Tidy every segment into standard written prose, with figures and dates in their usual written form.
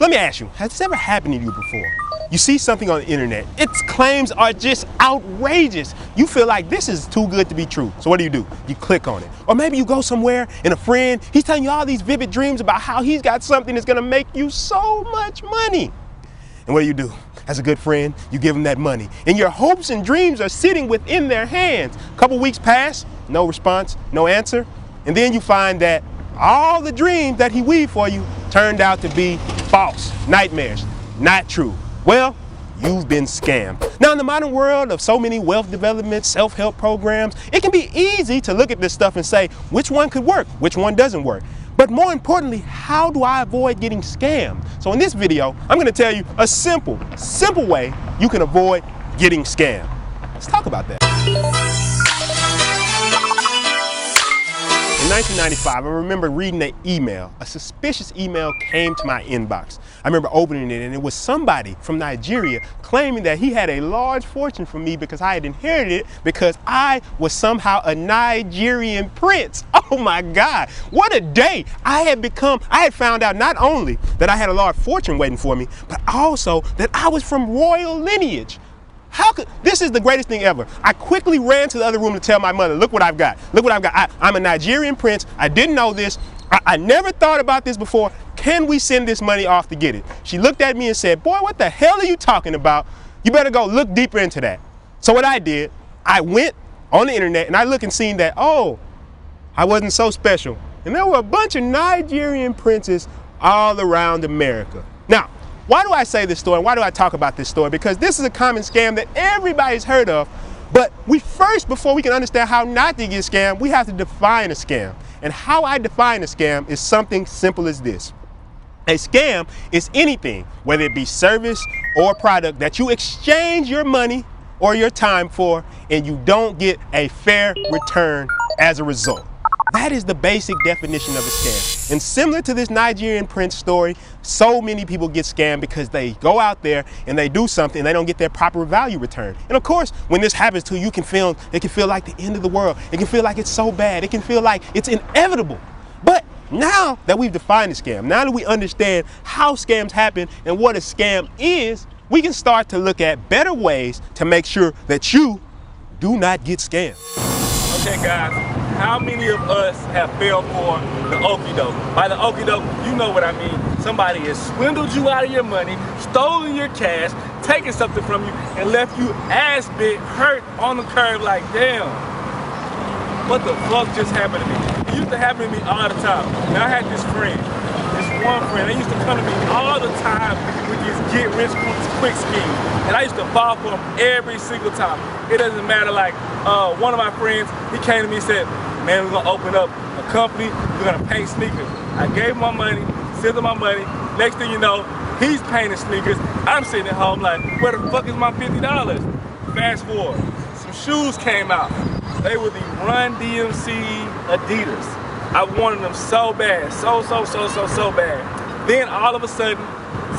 So let me ask you, has this ever happened to you before? You see something on the internet, its claims are just outrageous. You feel like this is too good to be true. So what do? You click on it. Or maybe you go somewhere and a friend, he's telling you all these vivid dreams about how he's got something that's gonna make you so much money. And what do? As a good friend, you give them that money. And your hopes and dreams are sitting within their hands. A couple weeks pass, no response, no answer. And then you find that all the dreams that he weaved for you turned out to be false, nightmares, not true. Well, you've been scammed. Now, in the modern world of so many wealth development, self-help programs, it can be easy to look at this stuff and say, which one could work, which one doesn't work. But more importantly, how do I avoid getting scammed? So in this video, I'm gonna tell you a simple way you can avoid getting scammed. Let's talk about that. In 1995, I remember reading an email. A suspicious email came to my inbox. I remember opening it, and it was somebody from Nigeria claiming that he had a large fortune from me because I had inherited it because I was somehow a Nigerian prince. Oh my God, what a day. I had found out not only that I had a large fortune waiting for me, but also that I was from royal lineage. This is the greatest thing ever. I quickly ran to the other room to tell my mother, look what I've got. Look what I've got. I'm a Nigerian prince. I didn't know this. I never thought about this before. Can we send this money off to get it? She looked at me and said, boy, what the hell are you talking about? You better go look deeper into that. So what I did, I went on the internet and I looked and seen that, oh, I wasn't so special. And there were a bunch of Nigerian princes all around America. Now, why do I say this story? Why do I talk about this story? Because this is a common scam that everybody's heard of. But before we can understand how not to get scammed, we have to define a scam. And how I define a scam is something simple as this. A scam is anything, whether it be service or product, that you exchange your money or your time for, and you don't get a fair return as a result. That is the basic definition of a scam. And similar to this Nigerian prince story, so many people get scammed because they go out there and they do something and they don't get their proper value return. And of course, when this happens to you, it can feel like the end of the world. It can feel like it's so bad. It can feel like it's inevitable. But now that we've defined a scam, now that we understand how scams happen and what a scam is, we can start to look at better ways to make sure that you do not get scammed. Okay guys, how many of us have fell for the okie doke? By the okie doke, you know what I mean. Somebody has swindled you out of your money, stolen your cash, taken something from you, and left you ass big, hurt on the curb like, damn, what the fuck just happened to me? It used to happen to me all the time. Now I had this one friend, they used to come to me all the time with these get rich quick schemes. And I used to fall for them every single time. It doesn't matter, like one of my friends, he came to me and said, man, we're gonna open up a company, we're gonna paint sneakers. I gave him my money, sent him my money. Next thing you know, he's painting sneakers. I'm sitting at home like, where the fuck is my $50? Fast forward, some shoes came out. They were the Run DMC Adidas. I wanted them so bad, so bad. Then all of a sudden,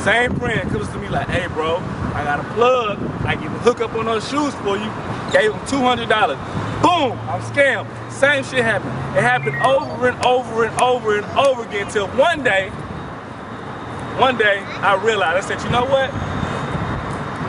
same friend comes to me like, hey bro, I got a plug, I can hook up on those shoes for you. Gave him $200. Boom, I'm scammed. Same shit happened. It happened over and over and over and over again till one day I realized, I said, you know what?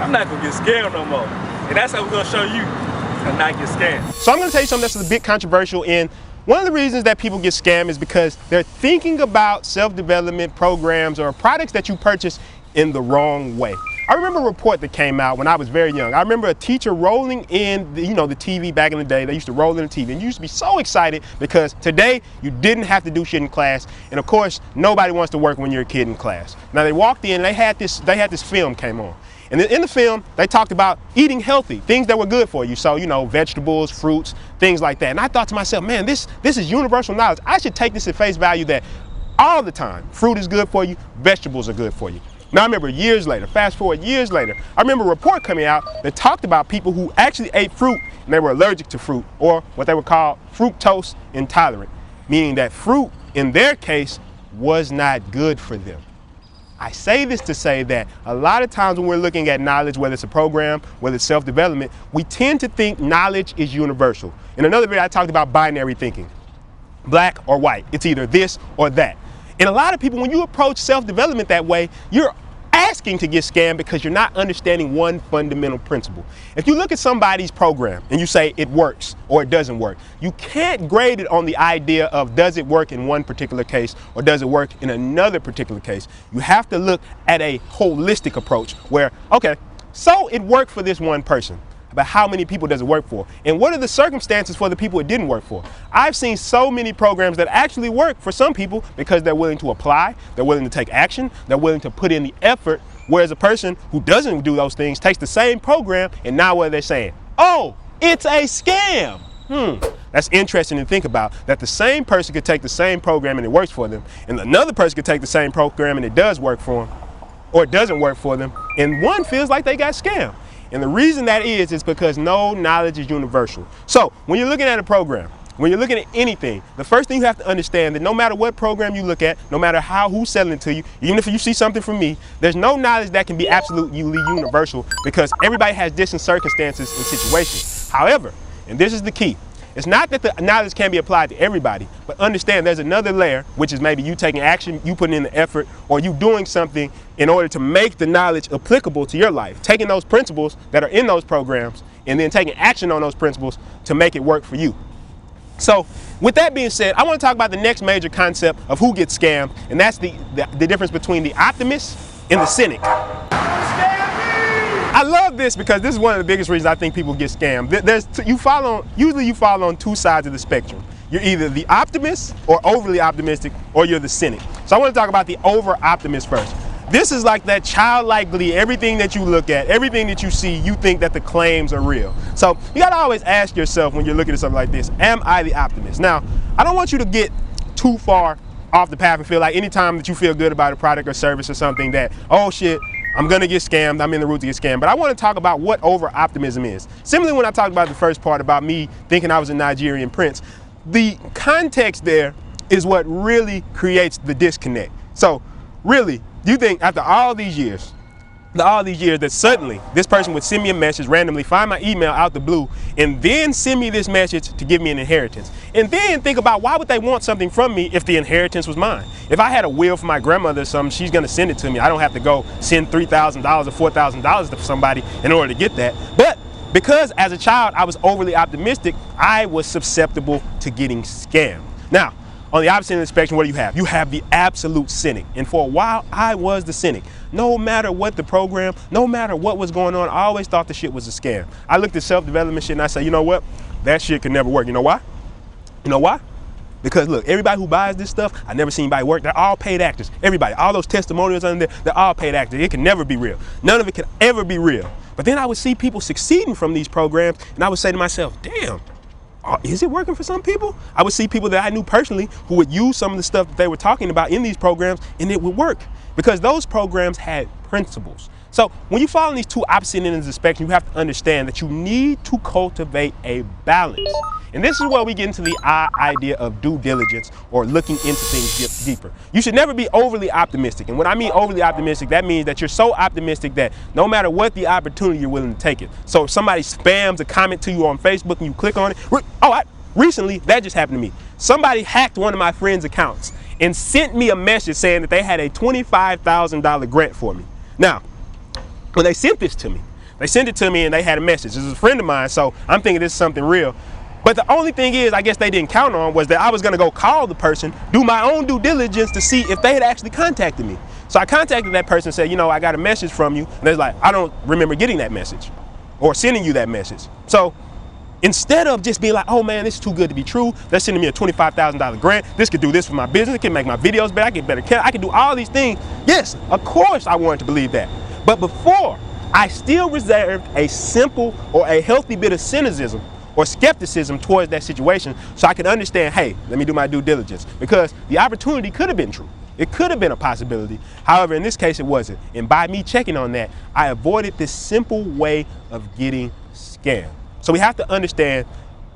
I'm not gonna get scammed no more. And that's how we're gonna show you to not get scammed. So I'm gonna tell you something that's a bit controversial. In one of the reasons that people get scammed is because they're thinking about self-development programs or products that you purchase in the wrong way. I remember a report that came out when I was very young. I remember a teacher rolling in the TV back in the day. They used to roll in the TV, and you used to be so excited because today you didn't have to do shit in class. And of course, nobody wants to work when you're a kid in class. Now they walked in, they had this film came on. And in the film, they talked about eating healthy, things that were good for you. So, vegetables, fruits, things like that. And I thought to myself, man, this is universal knowledge. I should take this at face value that all the time, fruit is good for you, vegetables are good for you. Now I remember years later, fast forward years later, I remember a report coming out that talked about people who actually ate fruit and they were allergic to fruit, or what they would call fructose intolerant, meaning that fruit, in their case, was not good for them. I say this to say that a lot of times when we're looking at knowledge, whether it's a program, whether it's self-development, we tend to think knowledge is universal. In another video, I talked about binary thinking, black or white. It's either this or that. And a lot of people, when you approach self-development that way, you're asking to get scammed because you're not understanding one fundamental principle. If you look at somebody's program and you say it works or it doesn't work, you can't grade it on the idea of does it work in one particular case or does it work in another particular case. You have to look at a holistic approach where, okay, so it worked for this one person. But how many people does it work for? And what are the circumstances for the people it didn't work for? I've seen so many programs that actually work for some people because they're willing to apply, they're willing to take action, they're willing to put in the effort, whereas a person who doesn't do those things takes the same program and now what they're saying, oh, it's a scam. That's interesting to think about, that the same person could take the same program and it works for them, and another person could take the same program and it does work for them, or it doesn't work for them, and one feels like they got scammed. And the reason that is because no knowledge is universal. So when you're looking at a program, when you're looking at anything, the first thing you have to understand that no matter what program you look at, no matter who's selling it to you, even if you see something from me, there's no knowledge that can be absolutely universal because everybody has different circumstances and situations. However, and this is the key, it's not that the knowledge can be applied to everybody, but understand there's another layer, which is maybe you taking action, you putting in the effort, or you doing something in order to make the knowledge applicable to your life. Taking those principles that are in those programs and then taking action on those principles to make it work for you. So with that being said, I want to talk about the next major concept of who gets scammed, and that's the difference between the optimist and the cynic. I love this because this is one of the biggest reasons I think people get scammed. Usually you fall on two sides of the spectrum. You're either the optimist or overly optimistic, or you're the cynic. So I want to talk about the over-optimist first. This is like that childlike glee. Everything that you look at, everything that you see, you think that the claims are real. So you got to always ask yourself when you're looking at something like this, am I the optimist? Now, I don't want you to get too far off the path and feel like anytime that you feel good about a product or service or something that, oh shit, I'm gonna get scammed, I'm in the route to get scammed. But I want to talk about what over-optimism is. Similarly, when I talked about the first part about me thinking I was a Nigerian prince, the context there is what really creates the disconnect. So really, you think after all these years that suddenly this person would send me a message randomly, find my email out the blue, and then send me this message to give me an inheritance. And then think about why would they want something from me if the inheritance was mine? If I had a will for my grandmother or something, she's gonna send it to me. I don't have to go send $3,000 or $4,000 to somebody in order to get that. But because as a child I was overly optimistic, I was susceptible to getting scammed. Now, on the opposite end of the spectrum, what do you have? You have the absolute cynic. And for a while, I was the cynic. No matter what the program, no matter what was going on, I always thought the shit was a scam. I looked at self-development shit and I said, you know what? That shit could never work. You know why? You know why? Because look, everybody who buys this stuff, I never seen anybody work. They're all paid actors. Everybody, all those testimonials under there, they're all paid actors. It can never be real. None of it can ever be real. But then I would see people succeeding from these programs and I would say to myself, damn, is it working for some people? I would see people that I knew personally who would use some of the stuff that they were talking about in these programs and it would work because those programs had principles. So when you fall on these two opposite ends of the spectrum, you have to understand that you need to cultivate a balance. And this is where we get into the idea of due diligence or looking into things deeper. You should never be overly optimistic. And when I mean overly optimistic, that means that you're so optimistic that no matter what the opportunity, you're willing to take it. So if somebody spams a comment to you on Facebook and you click on it, recently that just happened to me. Somebody hacked one of my friends' accounts and sent me a message saying that they had a $25,000 grant for me. Now, when they sent this to me, they sent it to me and they had a message. This is a friend of mine, so I'm thinking this is something real. But the only thing is, I guess they didn't count on was that I was gonna go call the person, do my own due diligence to see if they had actually contacted me. So I contacted that person and said, you know, I got a message from you. And they're like, I don't remember getting that message or sending you that message. So instead of just being like, oh man, this is too good to be true, they're sending me a $25,000 grant, this could do this for my business, it can make my videos better, I get better care, I can do all these things. Yes, of course I wanted to believe that. But before, I still reserved a simple or a healthy bit of cynicism or skepticism towards that situation so I could understand, hey, let me do my due diligence, because the opportunity could have been true. It could have been a possibility. However, in this case, it wasn't. And by me checking on that, I avoided this simple way of getting scammed. So we have to understand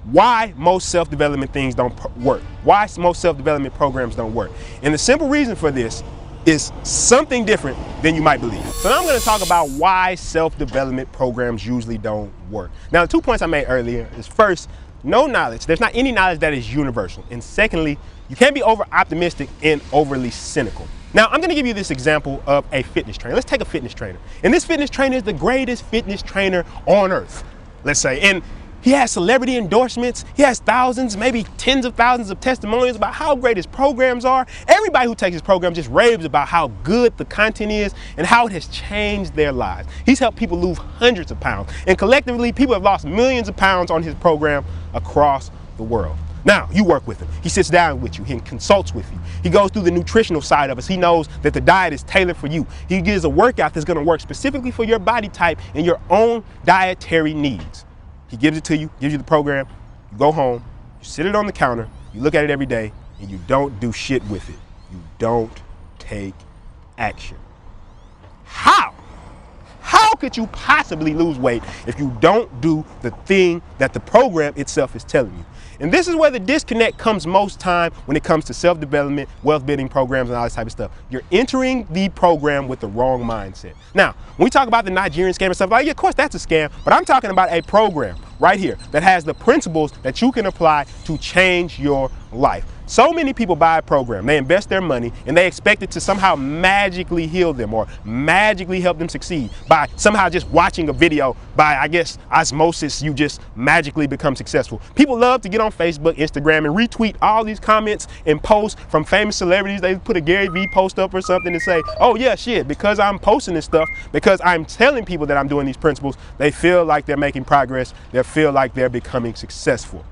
why most self-development things don't work, why most self-development programs don't work. And the simple reason for this is something different than you might believe. So now I'm going to talk about why self-development programs usually don't work. Now, the 2 points I made earlier is first, no knowledge, there's not any knowledge that is universal. And secondly, you can't be over optimistic and overly cynical. Now, I'm gonna give you this example of a fitness trainer. Let's take a fitness trainer. And this fitness trainer is the greatest fitness trainer on earth, let's say. And he has celebrity endorsements. He has thousands, maybe tens of thousands of testimonials about how great his programs are. Everybody who takes his program just raves about how good the content is and how it has changed their lives. He's helped people lose hundreds of pounds. And collectively, people have lost millions of pounds on his program across the world. Now, you work with him. He sits down with you. He consults with you. He goes through the nutritional side of us. He knows that the diet is tailored for you. He gives a workout that's going to work specifically for your body type and your own dietary needs. He gives it to you, gives you the program. You go home, you sit it on the counter, you look at it every day, and you don't do shit with it. You don't take action. How? How could you possibly lose weight if you don't do the thing that the program itself is telling you? And this is where the disconnect comes most time when it comes to self-development, wealth building programs, and all this type of stuff. You're entering the program with the wrong mindset. Now, when we talk about the Nigerian scam and stuff, like, yeah, of course that's a scam, but I'm talking about a program right here that has the principles that you can apply to change your life. So many people buy a program, they invest their money, and they expect it to somehow magically heal them or magically help them succeed by somehow just watching a video. By, I guess, osmosis, you just magically become successful. People love to get on Facebook, Instagram, and retweet all these comments and posts from famous celebrities. They put a Gary Vee post up or something and say, oh yeah, shit, because I'm posting this stuff, because I'm telling people that I'm doing these principles, they feel like they're making progress, they feel like they're becoming successful.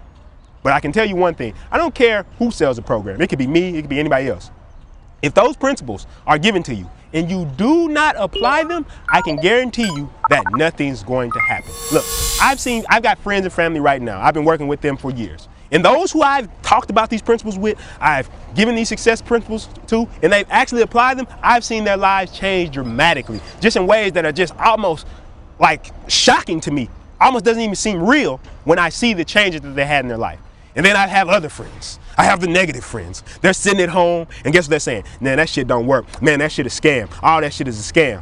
But I can tell you one thing, I don't care who sells a program. It could be me, it could be anybody else. If those principles are given to you and you do not apply them, I can guarantee you that nothing's going to happen. Look, I've got friends and family right now. I've been working with them for years. And those who I've talked about these principles with, I've given these success principles to, and they've actually applied them, I've seen their lives change dramatically, just in ways that are just almost like shocking to me. Almost doesn't even seem real when I see the changes that they had in their life. And then I have other friends. I have the negative friends. They're sitting at home, and guess what they're saying? Man, that shit don't work. Man, that shit is a scam. All that shit is a scam.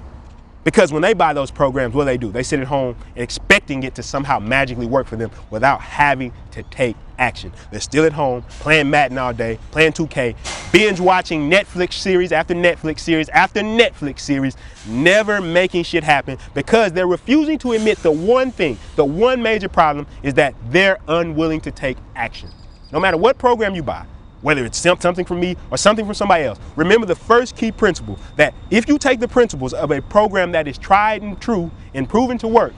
Because when they buy those programs, what do? They sit at home expecting it to somehow magically work for them without having to take action. They're still at home, playing Madden all day, playing 2K, binge watching Netflix series after Netflix series after Netflix series, never making shit happen because they're refusing to admit the one thing, the one major problem is that they're unwilling to take action. No matter what program you buy, whether it's something from me or something from somebody else, remember the first key principle, that if you take the principles of a program that is tried and true and proven to work,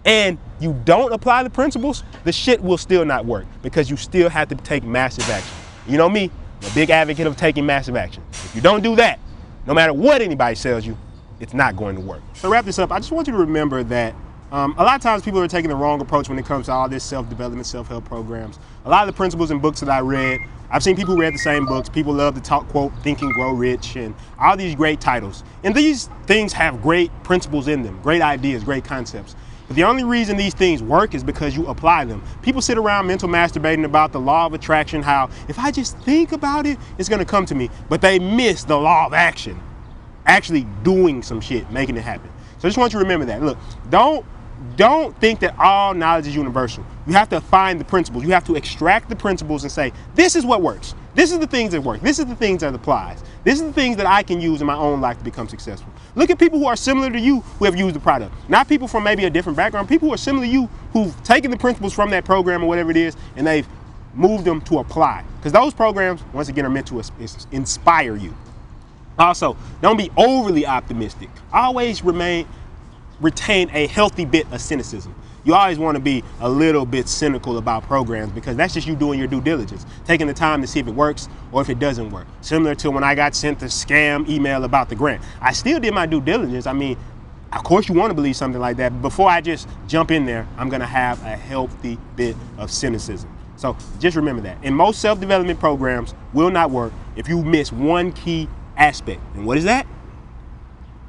and you don't apply the principles, the shit will still not work because you still have to take massive action. You know me, I'm a big advocate of taking massive action. If you don't do that, no matter what anybody sells you, it's not going to work. So to wrap this up, I just want you to remember that a lot of times people are taking the wrong approach when it comes to all this self-development, self-help programs. A lot of the principles and books that I read, I've seen people who read the same books. People love to talk, quote, Think and Grow Rich, and all these great titles. And these things have great principles in them, great ideas, great concepts. But the only reason these things work is because you apply them. People sit around mental masturbating about the law of attraction, how if I just think about it, it's gonna come to me. But they miss the law of action, actually doing some shit, making it happen. So I just want you to remember that. Look, don't think that all knowledge is universal. You have to find the principles. You have to extract the principles and say, this is what works. This is the things that work. This is the things that applies. This is the things that I can use in my own life to become successful. Look at people who are similar to you who have used the product. Not people from maybe a different background, people who are similar to you who've taken the principles from that program or whatever it is and they've moved them to apply. Because those programs, once again, are meant to inspire you. Also, don't be overly optimistic. Always retain a healthy bit of cynicism. You always want to be a little bit cynical about programs because that's just you doing your due diligence, taking the time to see if it works or if it doesn't work. Similar to when I got sent the scam email about the grant. I still did my due diligence. I mean, of course you want to believe something like that, but before I just jump in there, I'm going to have a healthy bit of cynicism. So just remember that. And most self-development programs will not work if you miss one key aspect. And what is that?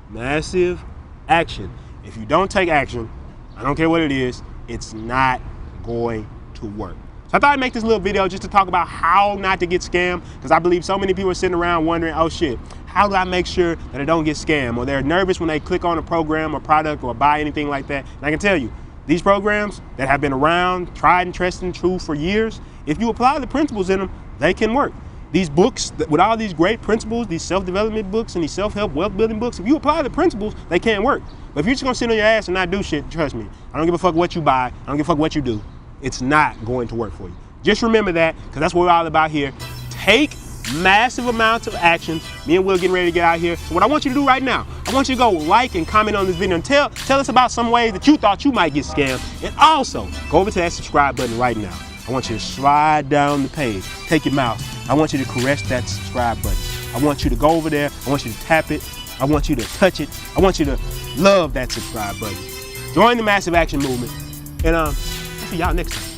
Massive action. If you don't take action, I don't care what it is, it's not going to work. So I thought I'd make this little video just to talk about how not to get scammed, because I believe so many people are sitting around wondering, oh shit, how do I make sure that I don't get scammed? Or they're nervous when they click on a program or product or buy anything like that. And I can tell you, These programs that have been around, tried and tested and true for years, if you apply the principles in them, they can work. These books, with all these great principles, these self-development books and these self-help wealth-building books, if you apply the principles, they can't work. But if you're just gonna sit on your ass and not do shit, trust me, I don't give a fuck what you buy, I don't give a fuck what you do, it's not going to work for you. Just remember that, because that's what we're all about here. Take massive amounts of action. Me and Will getting ready to get out here. So what I want you to do right now, I want you to go like and comment on this video and tell us about some ways that you thought you might get scammed. And also, go over to that subscribe button right now. I want you to slide down the page, take your mouse. I want you to caress that subscribe button. I want you to go over there. I want you to tap it. I want you to touch it. I want you to love that subscribe button. Join the massive action movement. And I'll see y'all next time.